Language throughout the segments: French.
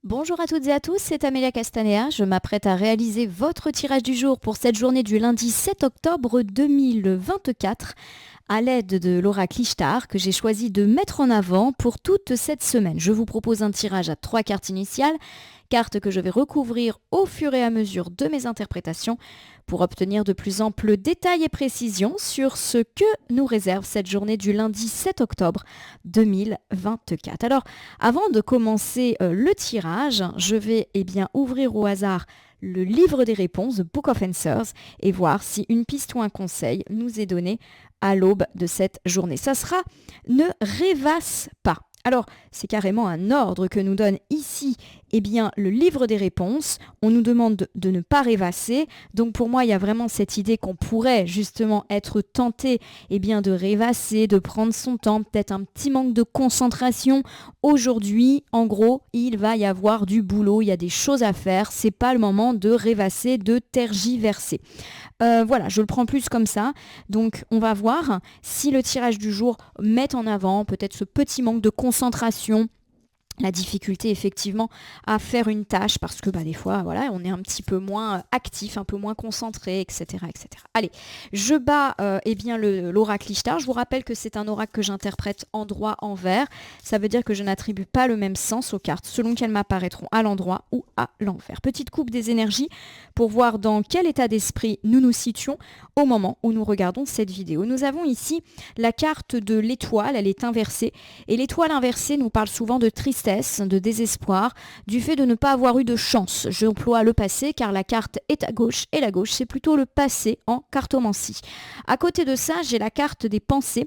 Bonjour à toutes et à tous, c'est Amélia Castanea. Je m'apprête à réaliser votre tirage du jour pour cette journée du lundi 7 octobre 2024 à l'aide de l'oracle Ishtar que j'ai choisi de mettre en avant pour toute cette semaine. Je vous propose un tirage à 3 cartes initiales, cartes que je vais recouvrir au fur et à mesure de mes interprétations pour obtenir de plus amples détails et précisions sur ce que nous réserve cette journée du lundi 7 octobre 2024. Alors, avant de commencer le tirage, je vais ouvrir au hasard le livre des réponses, The Book of Answers, et voir si une piste ou un conseil nous est donné à l'aube de cette journée. Ça sera ne rêvasse pas. Alors, c'est carrément un ordre que nous donne ici le livre des réponses. On nous demande de ne pas rêvasser. Donc pour moi, il y a vraiment cette idée qu'on pourrait justement être tenté de rêvasser, de prendre son temps, peut-être un petit manque de concentration. Aujourd'hui, en gros, il va y avoir du boulot, il y a des choses à faire. C'est pas le moment de rêvasser, de tergiverser. Voilà, je le prends plus comme ça. Donc on va voir si le tirage du jour met en avant peut-être ce petit manque de concentration, la difficulté effectivement à faire une tâche parce que des fois voilà, on est un petit peu moins actif, un peu moins concentré, etc. etc. Allez, je bats l'oracle Ishtar. Je vous rappelle que c'est un oracle que j'interprète en droit envers. Ça veut dire que je n'attribue pas le même sens aux cartes selon qu'elles m'apparaîtront à l'endroit ou à l'envers. Petite coupe des énergies pour voir dans quel état d'esprit nous nous situons au moment où nous regardons cette vidéo. Nous avons ici la carte de l'étoile, elle est inversée et l'étoile inversée nous parle souvent de tristesse, de désespoir, du fait de ne pas avoir eu de chance. J'emploie le passé car la carte est à gauche et la gauche c'est plutôt le passé en cartomancie. À côté de ça, j'ai la carte des pensées.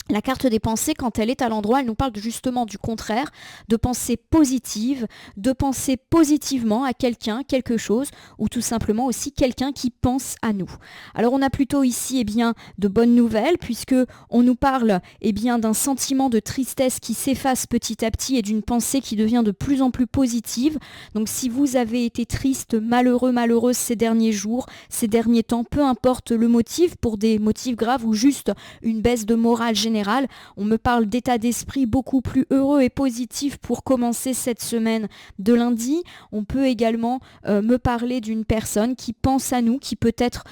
La carte des pensées, quand elle est à l'endroit, elle nous parle justement du contraire, de pensées positives, de penser positivement à quelqu'un, quelque chose, ou tout simplement aussi quelqu'un qui pense à nous. Alors on a plutôt ici de bonnes nouvelles, puisque on nous parle d'un sentiment de tristesse qui s'efface petit à petit et d'une pensée qui devient de plus en plus positive. Donc si vous avez été triste, malheureux, malheureuse ces derniers jours, ces derniers temps, peu importe le motif, pour des motifs graves ou juste une baisse de morale générale, on me parle d'état d'esprit beaucoup plus heureux et positif pour commencer cette semaine de lundi. On peut également me parler d'une personne qui pense à nous, qui peut-être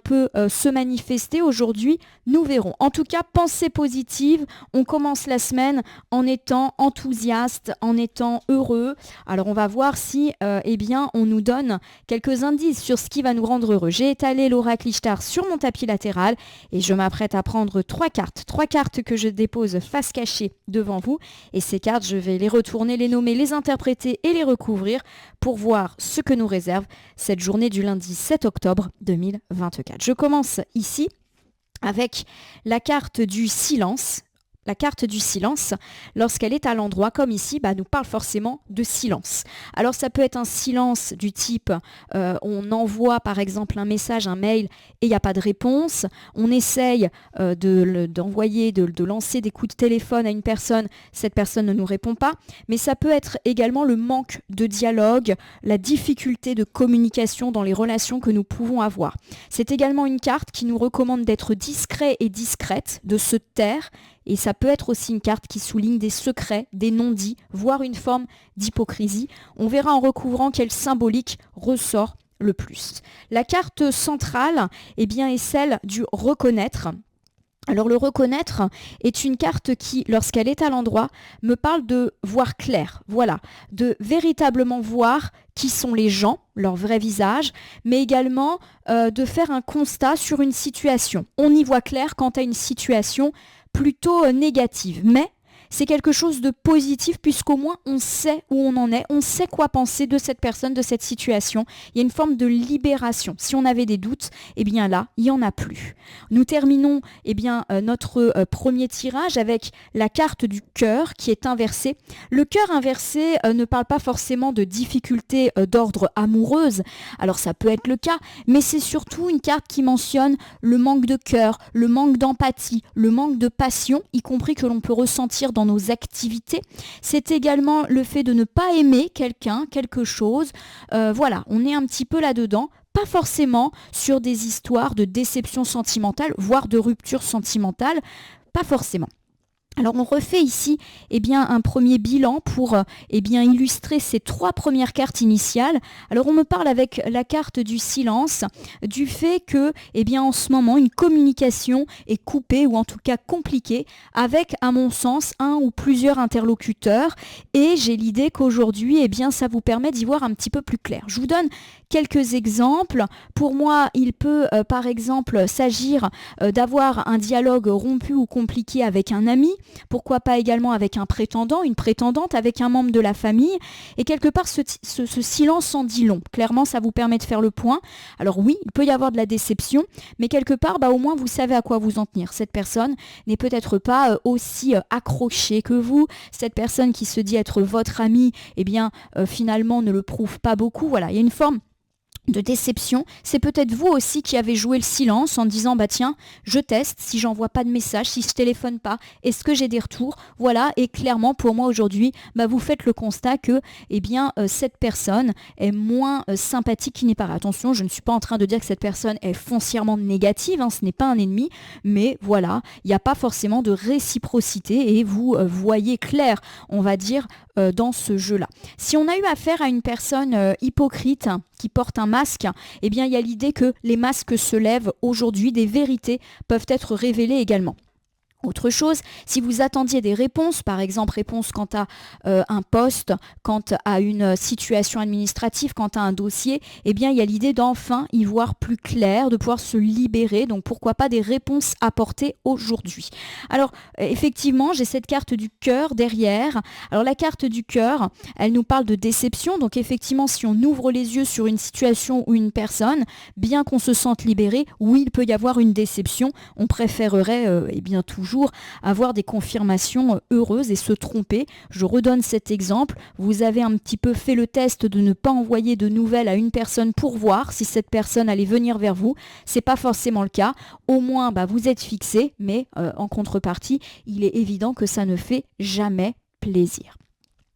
peut se manifester aujourd'hui. Nous verrons. En tout cas, pensée positive. On commence la semaine en étant enthousiaste, en étant heureux. Alors on va voir si on nous donne quelques indices sur ce qui va nous rendre heureux. J'ai étalé l'oracle Ishtar sur mon tapis latéral et je m'apprête à prendre trois cartes que je dépose face cachée devant vous. Et ces cartes, je vais les retourner, les nommer, les interpréter et les recouvrir pour voir ce que nous réserve cette journée du lundi 7 octobre 2024. Je commence ici avec la carte du silence. La carte du silence, lorsqu'elle est à l'endroit, comme ici, nous parle forcément de silence. Alors ça peut être un silence du type, on envoie par exemple un message, un mail, et il n'y a pas de réponse. On essaye de lancer des coups de téléphone à une personne, cette personne ne nous répond pas. Mais ça peut être également le manque de dialogue, la difficulté de communication dans les relations que nous pouvons avoir. C'est également une carte qui nous recommande d'être discret et discrète, de se taire. Et ça peut être aussi une carte qui souligne des secrets, des non-dits, voire une forme d'hypocrisie. On verra en recouvrant quelle symbolique ressort le plus. La carte centrale est celle du reconnaître. Alors le reconnaître est une carte qui, lorsqu'elle est à l'endroit, me parle de voir clair, voilà, de véritablement voir qui sont les gens, leur vrai visage, mais également de faire un constat sur une situation. On y voit clair quant à une situation plutôt négative, mais c'est quelque chose de positif puisqu'au moins on sait où on en est, on sait quoi penser de cette personne, de cette situation. Il y a une forme de libération. Si on avait des doutes, là, il n'y en a plus. Nous terminons notre premier tirage avec la carte du cœur qui est inversée. Le cœur inversé ne parle pas forcément de difficultés d'ordre amoureuse. Alors ça peut être le cas, mais c'est surtout une carte qui mentionne le manque de cœur, le manque d'empathie, le manque de passion, y compris que l'on peut ressentir dans nos activités. C'est également le fait de ne pas aimer quelqu'un, quelque chose. Voilà, on est un petit peu là-dedans. Pas forcément sur des histoires de déception sentimentale, voire de rupture sentimentale. Pas forcément. Alors on refait ici un premier bilan pour illustrer ces 3 premières cartes initiales. Alors on me parle avec la carte du silence du fait que en ce moment une communication est coupée ou en tout cas compliquée avec à mon sens un ou plusieurs interlocuteurs et j'ai l'idée qu'aujourd'hui ça vous permet d'y voir un petit peu plus clair. Je vous donne quelques exemples. Pour moi, il peut par exemple s'agir d'avoir un dialogue rompu ou compliqué avec un ami. Pourquoi pas également avec un prétendant, une prétendante, avec un membre de la famille. Et quelque part, ce silence en dit long. Clairement, ça vous permet de faire le point. Alors oui, il peut y avoir de la déception, mais quelque part, au moins, vous savez à quoi vous en tenir. Cette personne n'est peut-être pas aussi accrochée que vous. Cette personne qui se dit être votre ami, finalement, ne le prouve pas beaucoup. Voilà, il y a une forme de déception. C'est peut-être vous aussi qui avez joué le silence en disant tiens, je teste, si j'envoie pas de message, si je téléphone pas, est-ce que j'ai des retours? Voilà, et clairement pour moi aujourd'hui, vous faites le constat que cette personne est moins sympathique qu'il n'est paraît. Attention, je ne suis pas en train de dire que cette personne est foncièrement négative, ce n'est pas un ennemi, mais voilà, il n'y a pas forcément de réciprocité et vous voyez clair, on va dire, dans ce jeu-là. Si on a eu affaire à une personne hypocrite qui porte un masque, il y a l'idée que les masques se lèvent aujourd'hui, des vérités peuvent être révélées également. Autre chose, si vous attendiez des réponses, par exemple réponse quant à un poste, quant à une situation administrative, quant à un dossier, il y a l'idée d'enfin y voir plus clair, de pouvoir se libérer, donc pourquoi pas des réponses apportées aujourd'hui. Alors effectivement, j'ai cette carte du cœur derrière. Alors la carte du cœur, elle nous parle de déception, donc effectivement si on ouvre les yeux sur une situation ou une personne, bien qu'on se sente libéré, oui il peut y avoir une déception, on préférerait toujours avoir des confirmations heureuses et se tromper. Je redonne cet exemple. Vous avez un petit peu fait le test de ne pas envoyer de nouvelles à une personne pour voir si cette personne allait venir vers vous. C'est pas forcément le cas. Au moins, vous êtes fixé, mais en contrepartie, il est évident que ça ne fait jamais plaisir.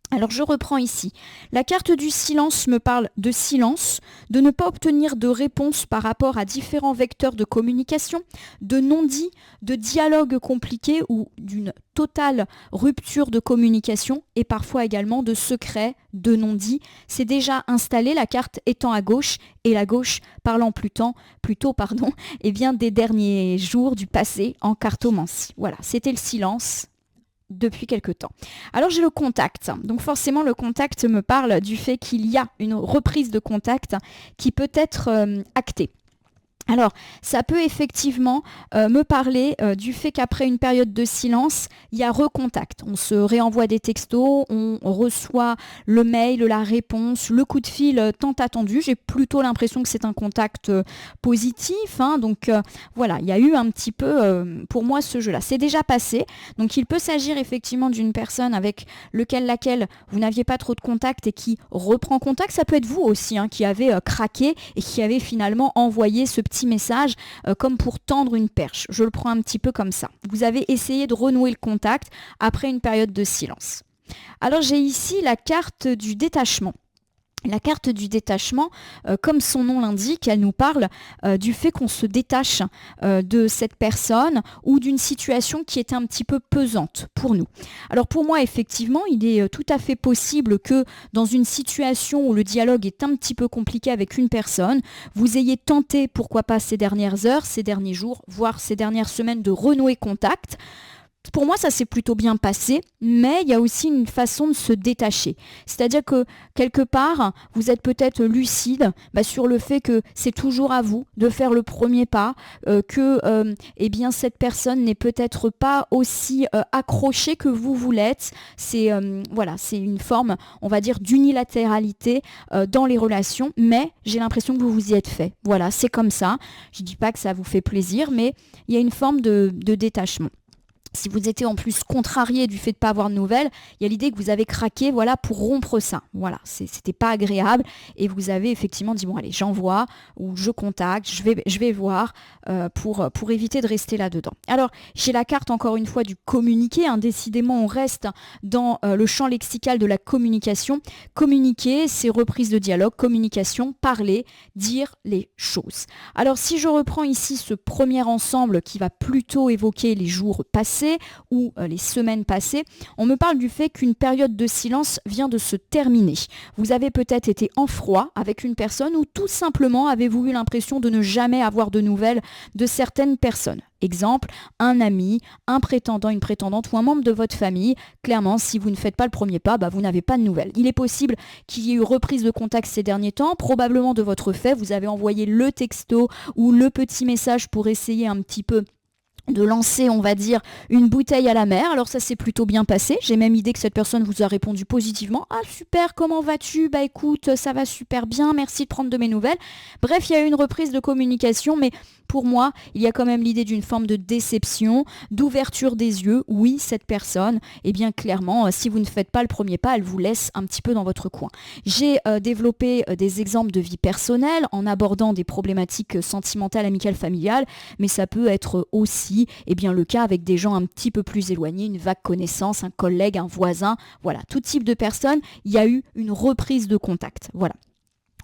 Alors je reprends ici. La carte du silence me parle de silence, de ne pas obtenir de réponse par rapport à différents vecteurs de communication, de non-dit, de dialogue compliqué ou d'une totale rupture de communication et parfois également de secrets, de non-dit. C'est déjà installé, la carte étant à gauche et la gauche parlant plutôt des derniers jours du passé en cartomancie. Voilà, c'était le silence depuis quelque temps. Alors j'ai le contact. Donc forcément le contact me parle du fait qu'il y a une reprise de contact qui peut être actée. Alors, ça peut effectivement me parler du fait qu'après une période de silence, il y a recontact. On se réenvoie des textos, on reçoit le mail, la réponse, le coup de fil tant attendu. J'ai plutôt l'impression que c'est un contact positif. Donc voilà, il y a eu un petit peu, pour moi, ce jeu-là. C'est déjà passé. Donc il peut s'agir effectivement d'une personne avec laquelle vous n'aviez pas trop de contact et qui reprend contact. Ça peut être vous aussi qui avez craqué et qui avez finalement envoyé ce petit message comme pour tendre une perche. Je le prends un petit peu comme ça. Vous avez essayé de renouer le contact après une période de silence. Alors j'ai ici la carte du détachement. La carte du détachement, comme son nom l'indique, elle nous parle du fait qu'on se détache de cette personne ou d'une situation qui est un petit peu pesante pour nous. Alors pour moi, effectivement, il est tout à fait possible que dans une situation où le dialogue est un petit peu compliqué avec une personne, vous ayez tenté, pourquoi pas ces dernières heures, ces derniers jours, voire ces dernières semaines de renouer contact. Pour moi, ça s'est plutôt bien passé, mais il y a aussi une façon de se détacher. C'est-à-dire que, quelque part, vous êtes peut-être lucide sur le fait que c'est toujours à vous de faire le premier pas, que cette personne n'est peut-être pas aussi accrochée que vous l'êtes. C'est une forme, on va dire, d'unilatéralité dans les relations, mais j'ai l'impression que vous vous y êtes fait. Voilà, c'est comme ça. Je ne dis pas que ça vous fait plaisir, mais il y a une forme de détachement. Si vous étiez en plus contrarié du fait de ne pas avoir de nouvelles, il y a l'idée que vous avez craqué pour rompre ça. Voilà, c'était pas agréable et vous avez effectivement dit bon allez, j'envoie ou je contacte, je vais voir pour éviter de rester là-dedans. Alors, j'ai la carte encore une fois du communiqué. Décidément, on reste dans le champ lexical de la communication. Communiquer, c'est reprise de dialogue, communication, parler, dire les choses. Alors, si je reprends ici ce premier ensemble qui va plutôt évoquer les jours passés, passées ou les semaines passées, on me parle du fait qu'une période de silence vient de se terminer. Vous avez peut-être été en froid avec une personne ou tout simplement avez-vous eu l'impression de ne jamais avoir de nouvelles de certaines personnes. Exemple, un ami, un prétendant, une prétendante ou un membre de votre famille. Clairement, si vous ne faites pas le premier pas, vous n'avez pas de nouvelles. Il est possible qu'il y ait eu reprise de contact ces derniers temps, probablement de votre fait. Vous avez envoyé le texto ou le petit message pour essayer un petit peu de lancer, on va dire, une bouteille à la mer. Alors ça s'est plutôt bien passé. J'ai même idée que cette personne vous a répondu positivement. Ah super, comment vas-tu? Écoute, ça va super bien, merci de prendre de mes nouvelles. Bref, il y a eu une reprise de communication, mais pour moi, il y a quand même l'idée d'une forme de déception, d'ouverture des yeux. Oui, cette personne, clairement, si vous ne faites pas le premier pas, elle vous laisse un petit peu dans votre coin. J'ai développé des exemples de vie personnelle en abordant des problématiques sentimentales, amicales, familiales, mais ça peut être aussi le cas avec des gens un petit peu plus éloignés, une vague connaissance, un collègue, un voisin, voilà, tout type de personnes, il y a eu une reprise de contact, voilà.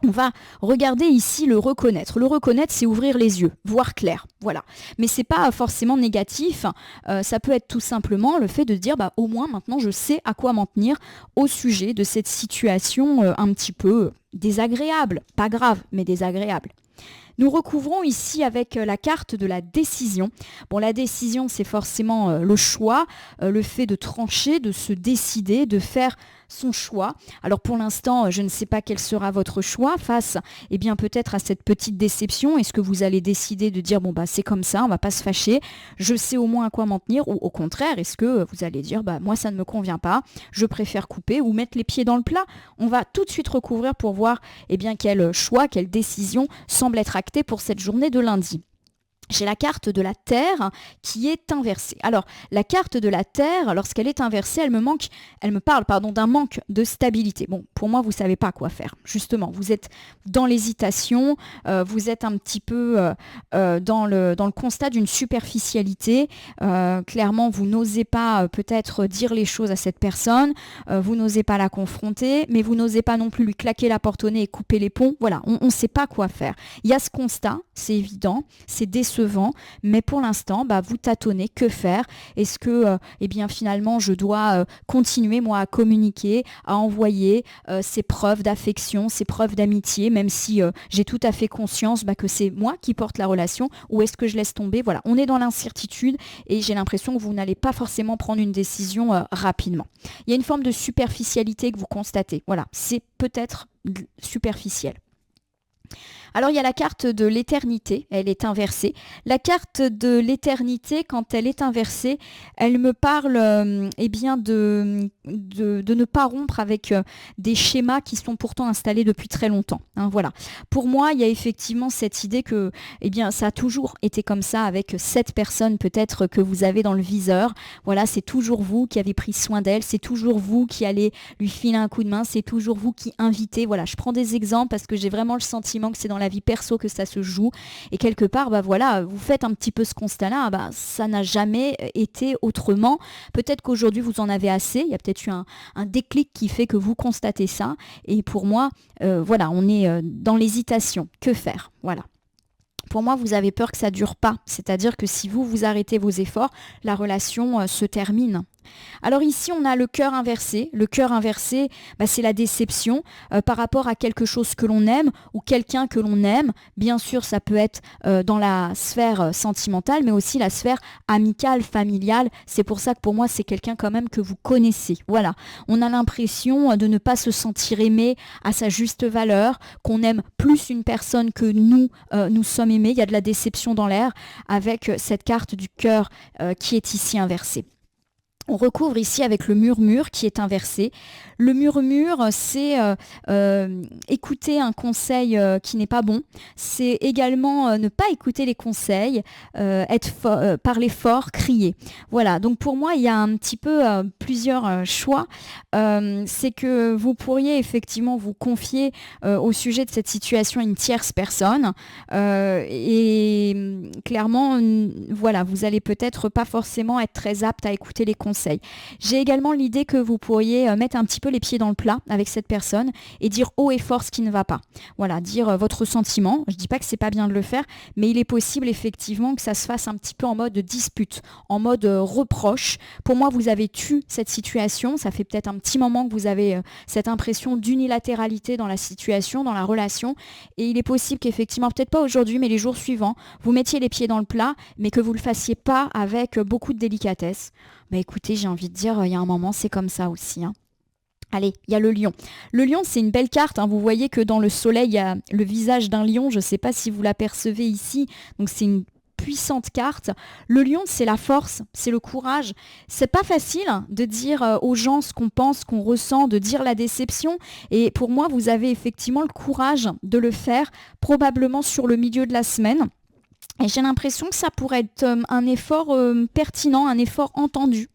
On va regarder ici le reconnaître. Le reconnaître, c'est ouvrir les yeux, voir clair, voilà. Mais c'est pas forcément négatif, ça peut être tout simplement le fait de dire au moins maintenant je sais à quoi m'en tenir au sujet de cette situation un petit peu désagréable, pas grave, mais désagréable. Nous recouvrons ici avec la carte de la décision. Bon, la décision, c'est forcément le choix, le fait de trancher, de se décider, de faire son choix. Alors pour l'instant, je ne sais pas quel sera votre choix face peut-être à cette petite déception. Est-ce que vous allez décider de dire c'est comme ça, on va pas se fâcher, je sais au moins à quoi m'en tenir, ou au contraire, est-ce que vous allez dire moi ça ne me convient pas, je préfère couper ou mettre les pieds dans le plat. On va tout de suite recouvrir pour voir quel choix, quelle décision semble être actée pour cette journée de lundi. J'ai la carte de la Terre qui est inversée. Alors, la carte de la Terre, lorsqu'elle est inversée, elle me parle d'un manque de stabilité. Bon, pour moi, vous ne savez pas quoi faire. Justement, vous êtes dans l'hésitation, vous êtes un petit peu dans le constat d'une superficialité. Clairement, vous n'osez pas peut-être dire les choses à cette personne, vous n'osez pas la confronter, mais vous n'osez pas non plus lui claquer la porte au nez et couper les ponts. Voilà, on ne sait pas quoi faire. Il y a ce constat, c'est évident, c'est décevant, mais pour l'instant, vous tâtonnez, que faire? Est-ce que finalement, je dois continuer, moi, à communiquer, à envoyer ces preuves d'affection, ces preuves d'amitié, même si j'ai tout à fait conscience que c'est moi qui porte la relation, ou est-ce que je laisse tomber? Voilà, on est dans l'incertitude et j'ai l'impression que vous n'allez pas forcément prendre une décision rapidement. Il y a une forme de superficialité que vous constatez. Voilà, c'est peut-être superficiel. Alors il y a la carte de l'éternité, elle est inversée. La carte de l'éternité, quand elle est inversée, elle me parle de ne pas rompre avec des schémas qui sont pourtant installés depuis très longtemps. Voilà. Pour moi, il y a effectivement cette idée que ça a toujours été comme ça avec cette personne peut-être que vous avez dans le viseur. Voilà, c'est toujours vous qui avez pris soin d'elle, c'est toujours vous qui allez lui filer un coup de main, c'est toujours vous qui invitez. Voilà, je prends des exemples parce que j'ai vraiment le sentiment que c'est dans la vie perso que ça se joue et quelque part vous faites un petit peu ce constat-là, ça n'a jamais été autrement. Peut-être qu'aujourd'hui vous en avez assez, il y a peut-être eu un déclic qui fait que vous constatez ça et pour moi on est dans l'hésitation, que faire? Voilà. Pour moi, vous avez peur que ça dure pas, c'est-à-dire que si vous arrêtez vos efforts, la relation se termine. Alors ici, on a le cœur inversé. Le cœur inversé, c'est la déception par rapport à quelque chose que l'on aime ou quelqu'un que l'on aime. Bien sûr, ça peut être dans la sphère sentimentale, mais aussi la sphère amicale, familiale. C'est pour ça que pour moi, c'est quelqu'un quand même que vous connaissez. Voilà, on a l'impression de ne pas se sentir aimé à sa juste valeur, qu'on aime plus une personne que nous sommes aimés. Il y a de la déception dans l'air avec cette carte du cœur qui est ici inversée. On recouvre ici avec le murmure qui est inversé. Le murmure, c'est écouter un conseil qui n'est pas bon. C'est également ne pas écouter les conseils, parler fort, crier. Voilà, donc pour moi, il y a un petit peu plusieurs choix. C'est que vous pourriez effectivement vous confier au sujet de cette situation à une tierce personne. Et clairement, voilà, vous allez peut-être pas forcément être très apte à écouter les conseils conseil. J'ai également l'idée que vous pourriez mettre un petit peu les pieds dans le plat avec cette personne et dire haut et fort ce qui ne va pas. Voilà, dire votre sentiment. Je ne dis pas que c'est pas bien de le faire, mais il est possible effectivement que ça se fasse un petit peu en mode dispute, en mode reproche. Pour moi, vous avez tué cette situation. Ça fait peut-être un petit moment que vous avez cette impression d'unilatéralité dans la situation, dans la relation. Et il est possible qu'effectivement, peut-être pas aujourd'hui, mais les jours suivants, vous mettiez les pieds dans le plat, mais que vous ne le fassiez pas avec beaucoup de délicatesse. Bah écoutez, j'ai envie de dire, il y a un moment, c'est comme ça aussi, hein. Allez, il y a le lion. Le lion, c'est une belle carte, hein. Vous voyez que dans le soleil, il y a le visage d'un lion. Je ne sais pas si vous l'apercevez ici. Donc c'est une puissante carte. Le lion, c'est la force, c'est le courage. C'est pas facile de dire aux gens ce qu'on pense, ce qu'on ressent, de dire la déception. Et pour moi, vous avez effectivement le courage de le faire, probablement sur le milieu de la semaine. Et j'ai l'impression que ça pourrait être un effort pertinent, un effort entendu.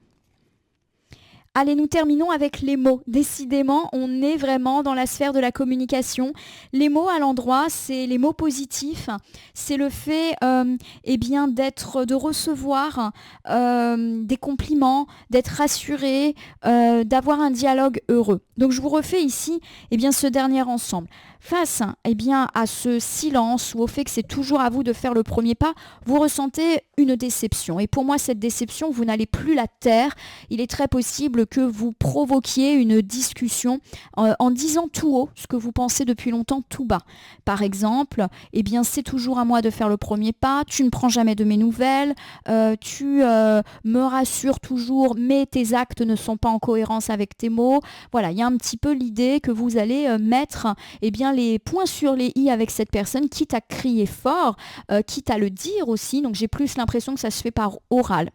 Allez, nous terminons avec les mots. Décidément, on est vraiment dans la sphère de la communication. Les mots à l'endroit, c'est les mots positifs. C'est le fait de recevoir des compliments, d'être rassuré, d'avoir un dialogue heureux. Donc je vous refais ici ce dernier ensemble. Face à ce silence ou au fait que c'est toujours à vous de faire le premier pas, vous ressentez une déception. Et pour moi, cette déception, vous n'allez plus la taire. Il est très possible que vous provoquiez une discussion en disant tout haut ce que vous pensez depuis longtemps tout bas. Par exemple, c'est toujours à moi de faire le premier pas, tu ne prends jamais de mes nouvelles, tu me rassures toujours, mais tes actes ne sont pas en cohérence avec tes mots. Voilà, il y a un petit peu l'idée que vous allez mettre les points sur les i avec cette personne, quitte à crier fort, quitte à le dire aussi. Donc j'ai plus l'impression que ça se fait par oral.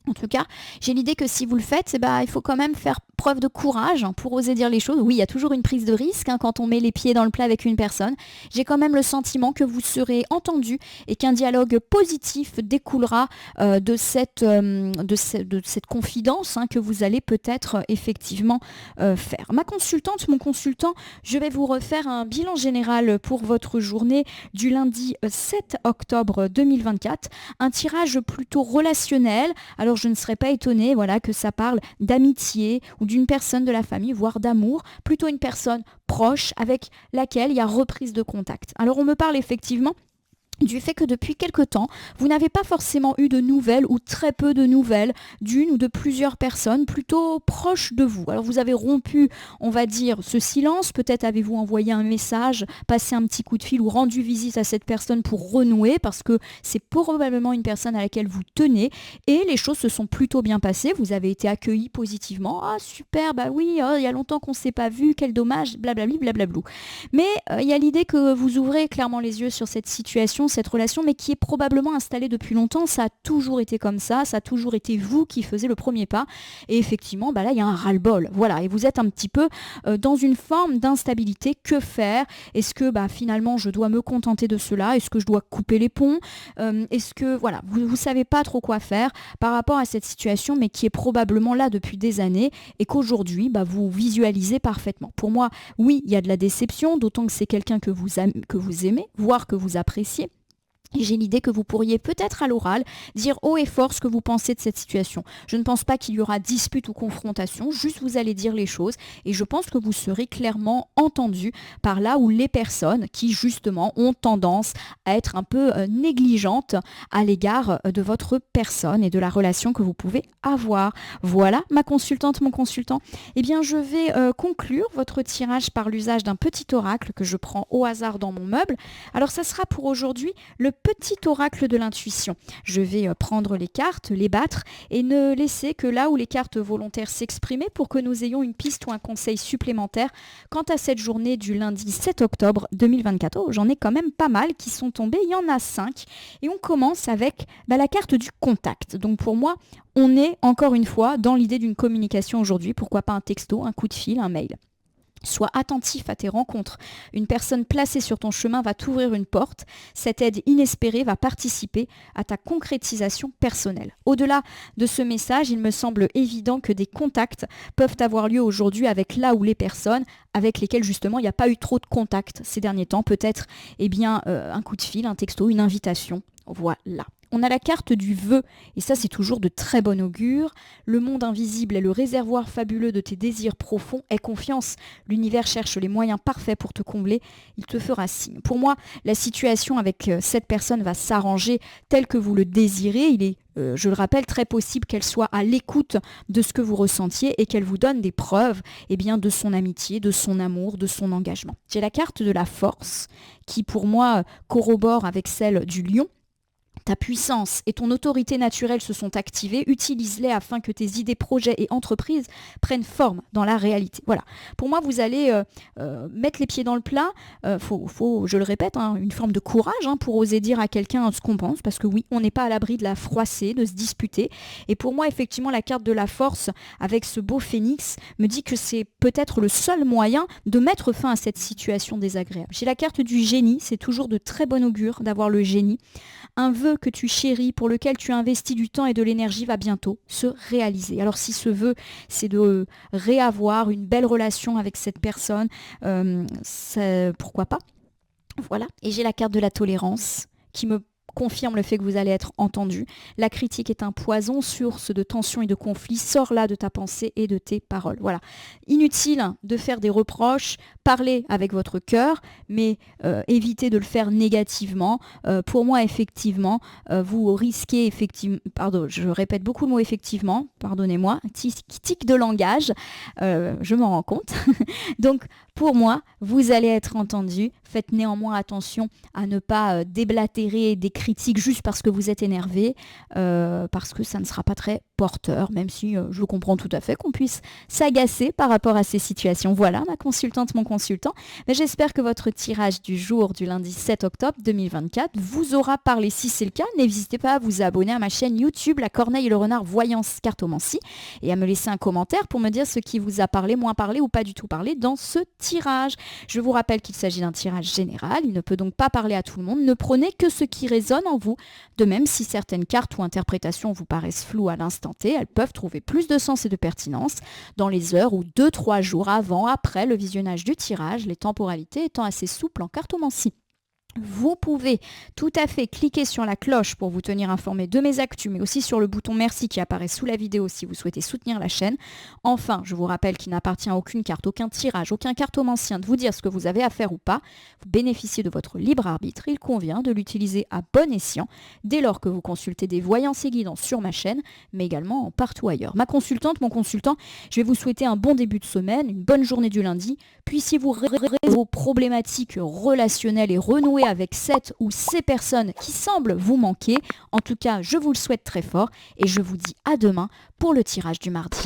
En tout cas, j'ai l'idée que si vous le faites, il faut quand même faire preuve de courage pour oser dire les choses. Oui, il y a toujours une prise de risque quand on met les pieds dans le plat avec une personne. J'ai quand même le sentiment que vous serez entendu et qu'un dialogue positif découlera de cette confidence que vous allez peut-être effectivement faire. Ma consultante, mon consultant, je vais vous refaire un bilan général pour votre journée du lundi 7 octobre 2024. Un tirage plutôt relationnel. Alors je ne serais pas étonnée que ça parle d'amitié ou d'une personne de la famille, voire d'amour, plutôt une personne proche avec laquelle il y a reprise de contact. Alors on me parle effectivement du fait que depuis quelque temps, vous n'avez pas forcément eu de nouvelles ou très peu de nouvelles d'une ou de plusieurs personnes plutôt proches de vous. Alors vous avez rompu, on va dire, ce silence, peut-être avez-vous envoyé un message, passé un petit coup de fil ou rendu visite à cette personne pour renouer parce que c'est probablement une personne à laquelle vous tenez et les choses se sont plutôt bien passées, vous avez été accueilli positivement. Ah super, bah oui, il y a longtemps qu'on ne s'est pas vu, quel dommage, blablabli, blablablou. Mais il y a l'idée que vous ouvrez clairement les yeux sur cette situation, cette relation, mais qui est probablement installée depuis longtemps. Ça a toujours été comme ça a toujours été vous qui faisiez le premier pas. Et effectivement, là, il y a un ras-le-bol. Voilà, et vous êtes un petit peu dans une forme d'instabilité. Que faire? Est-ce que finalement, je dois me contenter de cela? Est-ce que je dois couper les ponts? Est-ce que, voilà, vous ne savez pas trop quoi faire par rapport à cette situation, mais qui est probablement là depuis des années et qu'aujourd'hui, vous visualisez parfaitement. Pour moi, oui, il y a de la déception, d'autant que c'est quelqu'un que vous aimez, voire que vous appréciez. Et j'ai l'idée que vous pourriez peut-être à l'oral dire haut et fort ce que vous pensez de cette situation. Je ne pense pas qu'il y aura dispute ou confrontation, juste vous allez dire les choses et je pense que vous serez clairement entendu par là où les personnes qui justement ont tendance à être un peu négligentes à l'égard de votre personne et de la relation que vous pouvez avoir. Voilà, ma consultante, mon consultant. Je vais conclure votre tirage par l'usage d'un petit oracle que je prends au hasard dans mon meuble. Alors ça sera pour aujourd'hui le petit oracle de l'intuition. Je vais prendre les cartes, les battre et ne laisser que là où les cartes volontaires s'exprimer pour que nous ayons une piste ou un conseil supplémentaire quant à cette journée du lundi 7 octobre 2024. Oh, j'en ai quand même pas mal qui sont tombés, il y en a 5 et on commence avec la carte du contact. Donc pour moi, on est encore une fois dans l'idée d'une communication aujourd'hui, pourquoi pas un texto, un coup de fil, un mail. Sois attentif à tes rencontres. Une personne placée sur ton chemin va t'ouvrir une porte. Cette aide inespérée va participer à ta concrétisation personnelle. Au-delà de ce message, il me semble évident que des contacts peuvent avoir lieu aujourd'hui avec là où les personnes avec lesquelles justement il n'y a pas eu trop de contacts ces derniers temps. Peut-être un coup de fil, un texto, une invitation. Voilà. On a la carte du vœu, et ça c'est toujours de très bon augure. Le monde invisible est le réservoir fabuleux de tes désirs profonds. Aie confiance, l'univers cherche les moyens parfaits pour te combler, il te fera signe. Pour moi, la situation avec cette personne va s'arranger telle que vous le désirez. Il est, je le rappelle, très possible qu'elle soit à l'écoute de ce que vous ressentiez et qu'elle vous donne des preuves de son amitié, de son amour, de son engagement. J'ai la carte de la force qui pour moi corrobore avec celle du lion. Ta puissance et ton autorité naturelle se sont activées, utilise-les afin que tes idées, projets et entreprises prennent forme dans la réalité. Voilà. Pour moi, vous allez mettre les pieds dans le plat. Faut, je le répète, une forme de courage pour oser dire à quelqu'un ce qu'on pense, parce que oui, on n'est pas à l'abri de la froisser, de se disputer. Et pour moi, effectivement, la carte de la force avec ce beau phénix me dit que c'est peut-être le seul moyen de mettre fin à cette situation désagréable. J'ai la carte du génie, c'est toujours de très bon augure d'avoir le génie. Un vœu que tu chéris, pour lequel tu as investi du temps et de l'énergie, va bientôt se réaliser. Alors si ce vœu, c'est de réavoir une belle relation avec cette personne, pourquoi pas? Voilà. Et j'ai la carte de la tolérance qui me confirme le fait que vous allez être entendu. La critique est un poison, source de tension et de conflit. Sors là de ta pensée et de tes paroles. Voilà. Inutile de faire des reproches. Parlez avec votre cœur, mais évitez de le faire négativement. Pour moi, effectivement, vous risquez effectivement... Pardon, je répète beaucoup le mot effectivement. Pardonnez-moi. Tic de langage. Je m'en rends compte. Donc, pour moi, vous allez être entendu. Faites néanmoins attention à ne pas déblatérer des critiques juste parce que vous êtes énervé, parce que ça ne sera pas très porteur, même si je comprends tout à fait qu'on puisse s'agacer par rapport à ces situations. Voilà, ma consultante, mon consultant. Mais j'espère que votre tirage du jour du lundi 7 octobre 2024 vous aura parlé. Si c'est le cas, n'hésitez pas à vous abonner à ma chaîne YouTube, La Corneille et le Renard Voyance Cartomancie, et à me laisser un commentaire pour me dire ce qui vous a parlé, moins parlé ou pas du tout parlé dans ce tirage. Je vous rappelle qu'il s'agit d'un tirage général, il ne peut donc pas parler à tout le monde. Ne prenez que ce qui résonne en vous. De même, si certaines cartes ou interprétations vous paraissent floues à l'instant T, elles peuvent trouver plus de sens et de pertinence dans les heures ou 2-3 jours avant, après le visionnage du tirage, les temporalités étant assez souples en cartomancie. Vous pouvez tout à fait cliquer sur la cloche pour vous tenir informé de mes actus, mais aussi sur le bouton merci qui apparaît sous la vidéo si vous souhaitez soutenir la chaîne. Enfin, je vous rappelle qu'il n'appartient à aucune carte, aucun tirage, aucun cartomancien de vous dire ce que vous avez à faire ou pas. Vous bénéficiez de votre libre arbitre, il convient de l'utiliser à bon escient dès lors que vous consultez des voyances et guidances sur ma chaîne, mais également partout ailleurs. Ma consultante, mon consultant, je vais vous souhaiter un bon début de semaine, une bonne journée du lundi. Puissiez-vous résoudre vos problématiques relationnelles et renouer avec cette ou ces personnes qui semblent vous manquer. En tout cas, je vous le souhaite très fort et je vous dis à demain pour le tirage du mardi.